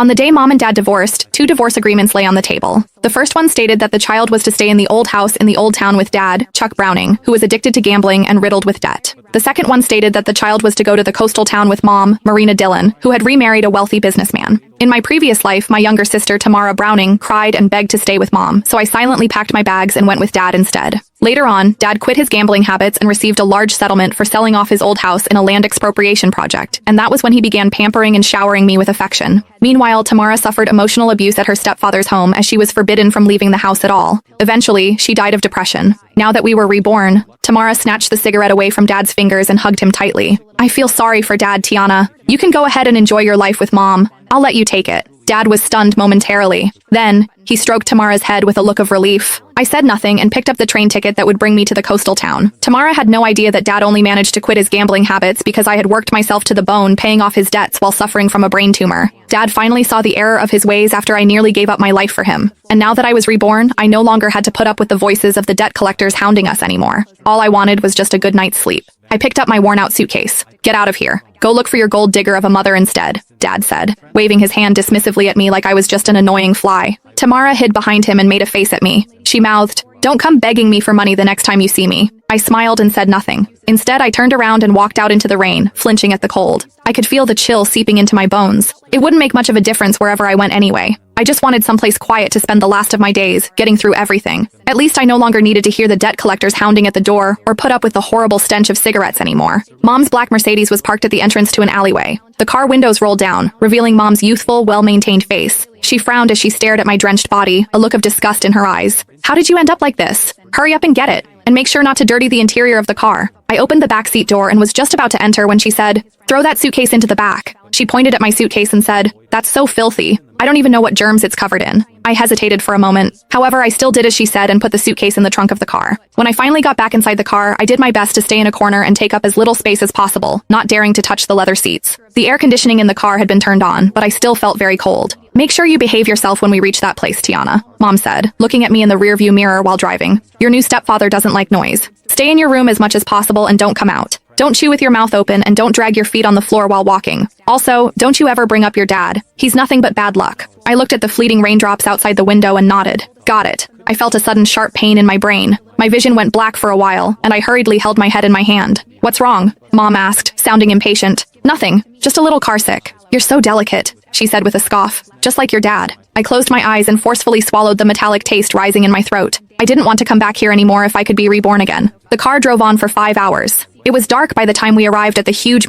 On the day Mom and Dad divorced, two divorce agreements lay on the table. The first one stated that the child was to stay in the old house in the old town with Dad, Chuck Browning, who was addicted to gambling and riddled with debt. The second one stated that the child was to go to the coastal town with Mom, Marina Dillon, who had remarried a wealthy businessman. In my previous life, my younger sister, Tamara Browning, cried and begged to stay with Mom, so I silently packed my bags and went with Dad instead. Later on, Dad quit his gambling habits and received a large settlement for selling off his old house in a land expropriation project, and that was when he began pampering and showering me with affection. Meanwhile, Tamara suffered emotional abuse at her stepfather's home as she was forbidden from leaving the house at all. Eventually, she died of depression. Now that we were reborn, Tamara snatched the cigarette away from Dad's fingers and hugged him tightly. I feel sorry for Dad, Tiana. You can go ahead and enjoy your life with Mom. I'll let you take it. Dad was stunned momentarily. Then, he stroked Tamara's head with a look of relief. I said nothing and picked up the train ticket that would bring me to the coastal town. Tamara had no idea that Dad only managed to quit his gambling habits because I had worked myself to the bone paying off his debts while suffering from a brain tumor. Dad finally saw the error of his ways after I nearly gave up my life for him. And now that I was reborn, I no longer had to put up with the voices of the debt collectors hounding us anymore. All I wanted was just a good night's sleep. I picked up my worn-out suitcase. Get out of here. Go look for your gold digger of a mother instead, Dad said, waving his hand dismissively at me like I was just an annoying fly. Tamara hid behind him and made a face at me. She mouthed, "Don't come begging me for money the next time you see me." I smiled and said nothing. Instead, I turned around and walked out into the rain, flinching at the cold. I could feel the chill seeping into my bones. It wouldn't make much of a difference wherever I went anyway. I just wanted someplace quiet to spend the last of my days, getting through everything. At least I no longer needed to hear the debt collectors hounding at the door or put up with the horrible stench of cigarettes anymore. Mom's black Mercedes was parked at the entrance to an alleyway. The car windows rolled down, revealing Mom's youthful, well-maintained face. She frowned as she stared at my drenched body, a look of disgust in her eyes. "How did you end up like this? Hurry up and get it. And make sure not to dirty the interior of the car." I opened the backseat door and was just about to enter when she said, "Throw that suitcase into the back." She pointed at my suitcase and said, "That's so filthy. I don't even know what germs it's covered in." I hesitated for a moment. However, I still did as she said and put the suitcase in the trunk of the car. When I finally got back inside the car, I did my best to stay in a corner and take up as little space as possible, not daring to touch the leather seats. The air conditioning in the car had been turned on, but I still felt very cold. "Make sure you behave yourself when we reach that place, Tiana," Mom said, looking at me in the rearview mirror while driving. "Your new stepfather doesn't like noise. Stay in your room as much as possible and don't come out. Don't chew with your mouth open and don't drag your feet on the floor while walking. Also, don't you ever bring up your dad. He's nothing but bad luck." I looked at the fleeting raindrops outside the window and nodded. Got it. I felt a sudden sharp pain in my brain. My vision went black for a while, and I hurriedly held my head in my hand. "What's wrong?" Mom asked, sounding impatient. "Nothing. Just a little carsick." "You're so delicate," she said with a scoff. "Just like your dad." I closed my eyes and forcefully swallowed the metallic taste rising in my throat. I didn't want to come back here anymore if I could be reborn again. The car drove on for 5 hours. It was dark by the time we arrived at the huge